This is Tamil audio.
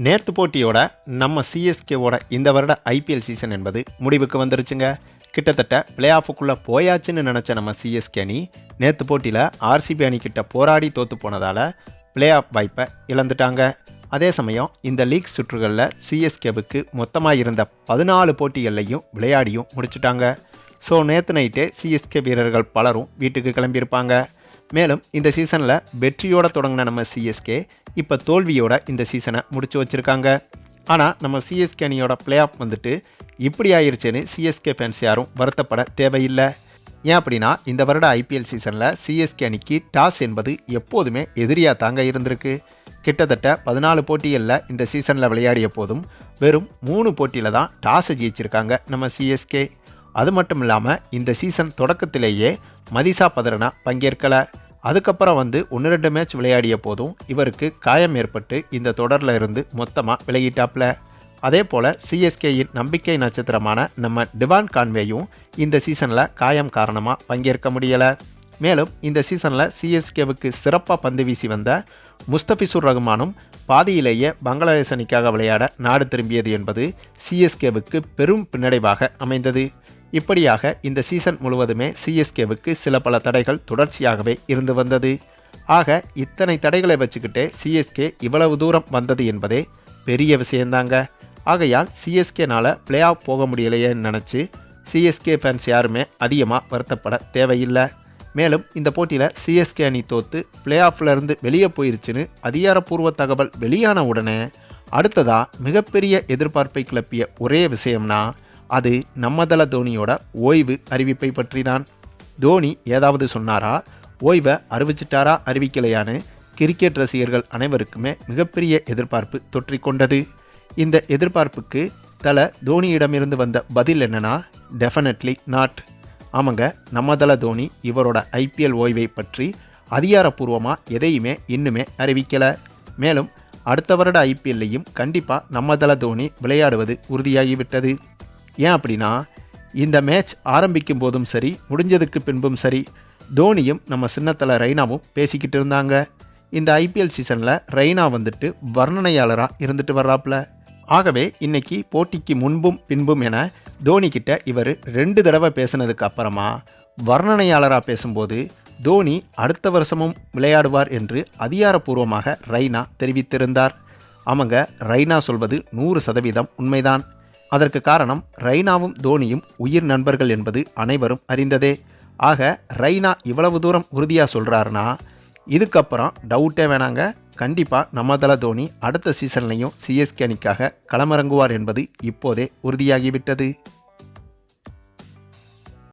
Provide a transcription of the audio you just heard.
நேற்று போட்டியோட நம்ம சிஎஸ்கேவோட இந்த வருட ஐபிஎல் சீசன் என்பது முடிவுக்கு வந்துருச்சுங்க. கிட்டத்தட்ட பிளே ஆஃபுக்குள்ளே போயாச்சுன்னு நினச்ச நம்ம சிஎஸ்கே அணி நேற்று போட்டியில் ஆர்சிபி அணிக்கிட்ட போராடி தோற்று போனதால் பிளே ஆஃப் வாய்ப்பை இழந்துட்டாங்க. அதே சமயம் இந்த லீக் சுற்றுகளில் சிஎஸ்கேவுக்கு மொத்தமாக இருந்த 14 போட்டிகள்லையும் விளையாடியும் முடிச்சுட்டாங்க. ஸோ நேற்று நைட்டே சிஎஸ்கே வீரர்கள் பலரும் வீட்டுக்கு கிளம்பியிருப்பாங்க. மேலும் இந்த சீசனில் வெற்றியோடு தொடங்கின நம்ம சிஎஸ்கே இப்போ தோல்வியோட இந்த சீசனை முடிச்சு வச்சுருக்காங்க. ஆனால் நம்ம சிஎஸ்கே அணியோட பிளே ஆஃப் வந்துட்டு இப்படி ஆயிடுச்சுன்னு சிஎஸ்கே ஃபேன்ஸ் யாரும் வருத்தப்பட தேவையில்லை. ஏன் அப்படின்னா இந்த வருட ஐபிஎல் சீசனில் சிஎஸ்கே அணிக்கு டாஸ் என்பது எப்போதுமே எதிரியாக தாங்க இருந்திருக்கு. கிட்டத்தட்ட 14 போட்டிகளில் இந்த சீசனில் விளையாடிய போதும் வெறும் 3 போட்டியில் தான் டாஸை ஜெயிச்சிருக்காங்க நம்ம சிஎஸ்கே. அது மட்டும் இல்லாமல் இந்த சீசன் தொடக்கத்திலேயே மதிஷா பதரனா பங்கேற்கலை. அதுக்கப்புறம் 1-2 மேட்ச் விளையாடிய போதும் இவருக்கு காயம் ஏற்பட்டு இந்த தொடரில் இருந்து மொத்தமாக விலகிட்டாப்ல. அதே போல் சிஎஸ்கேயின் நம்பிக்கை நட்சத்திரமான நம்ம டிவான் கான்வேயும் இந்த சீசனில் காயம் காரணமாக பங்கேற்க முடியலை. மேலும் இந்த சீசனில் சிஎஸ்கேவுக்கு சிறப்பாக பந்து வீசி வந்த முஸ்தபிசுர் ரஹ்மானும் பாதியிலேயே பங்களாதேஷ் அணிக்காக விளையாட நாடு திரும்பியது என்பது சிஎஸ்கேவுக்கு பெரும் பின்னடைவாக அமைந்தது. இப்படியாக இந்த சீசன் முழுவதுமே சிஎஸ்கேவுக்கு சில பல தடைகள் தொடர்ச்சியாகவே இருந்து வந்தது. ஆக இத்தனை தடைகளை வச்சுக்கிட்டே சிஎஸ்கே இவ்வளவு தூரம் வந்தது என்பதே பெரிய விஷயந்தாங்க. ஆகையால் சிஎஸ்கேனால் பிளே ஆஃப் போக முடியலையேன்னு நினச்சி சிஎஸ்கே ஃபேன்ஸ் யாருமே அதிகமாக வருத்தப்பட தேவையில்லை. மேலும் இந்த போட்டியில் சிஎஸ்கே அணி தோற்று பிளே ஆஃப்லேருந்து வெளியே போயிருச்சுன்னு அதிகாரப்பூர்வ தகவல் வெளியான உடனே அடுத்ததாக மிகப்பெரிய எதிர்பார்ப்பை கிளப்பிய ஒரே விஷயம்னா அது நம்ம தல தோனியோட ஓய்வு அறிவிப்பை பற்றி தான். தோனி ஏதாவது சொன்னாரா, ஓய்வை அறிவிச்சிட்டாரா அறிவிக்கலையான்னு கிரிக்கெட் ரசிகர்கள் அனைவருக்குமே மிகப்பெரிய எதிர்பார்ப்பு தொற்றிக்கொண்டது. இந்த எதிர்பார்ப்புக்கு தல தோனியிடமிருந்து வந்த பதில் என்னன்னா, டெஃபினெட்லி நாட். ஆமாங்க, நம்ம தல தோனி இவரோட ஐபிஎல் ஓய்வை பற்றி அதிகாரப்பூர்வமாக எதையுமே இன்னுமே அறிவிக்கலை. மேலும் அடுத்த வருட ஐபிஎல்லையும் கண்டிப்பாக நம்ம தல தோனி விளையாடுவது உறுதியாகிவிட்டது. ஏன் அப்படின்னா இந்த மேட்ச் ஆரம்பிக்கும் போதும் சரி முடிஞ்சதுக்கு பின்பும் சரி தோனியும் நம்ம சின்னத்தல ரெய்னாவும் பேசிக்கிட்டு இருந்தாங்க. இந்த ஐபிஎல் சீசனில் ரெய்னா வர்ணனையாளராக இருந்துட்டு வர்றாப்புல. ஆகவே இன்னைக்கு போட்டிக்கு முன்பும் பின்பும் என தோனிக்கிட்ட இவர் 2 தடவை பேசினதுக்கு அப்புறமா வர்ணனையாளராக பேசும்போது தோனி அடுத்த வருஷமும் விளையாடுவார் என்று அதிகாரப்பூர்வமாக ரெய்னா தெரிவித்திருந்தார். ஆமாங்க, ரெய்னா சொல்வது 100% உண்மைதான். அதற்கு காரணம் ரெய்னாவும் தோனியும் உயிர் நண்பர்கள் என்பது அனைவரும் அறிந்ததே. ஆக ரெய்னா இவ்வளவு தூரம் உறுதியாக சொல்கிறாருன்னா இதுக்கப்புறம் டவுட்டே வேணாங்க. கண்டிப்பாக நம்ம தல தோனி அடுத்த சீசன்லையும் சிஎஸ்கே அணிக்காக களமிறங்குவார் என்பது இப்போதே உறுதியாகிவிட்டது.